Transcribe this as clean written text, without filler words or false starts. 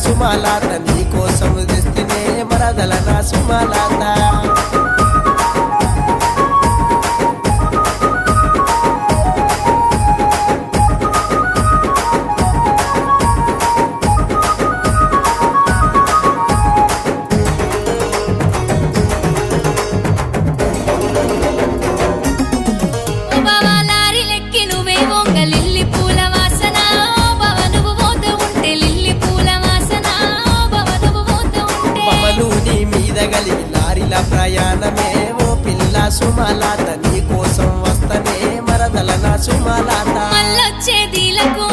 సుమాలాత నీ కోసం తెస్తేనే మరదల నా సుమాలాత లారీల ప్రయాణమే ఓ పిల్ల సుమాలాత నీ కోసం వస్తనే మరదల నా సుమాలాత మళ్ళొచ్చేదీలకు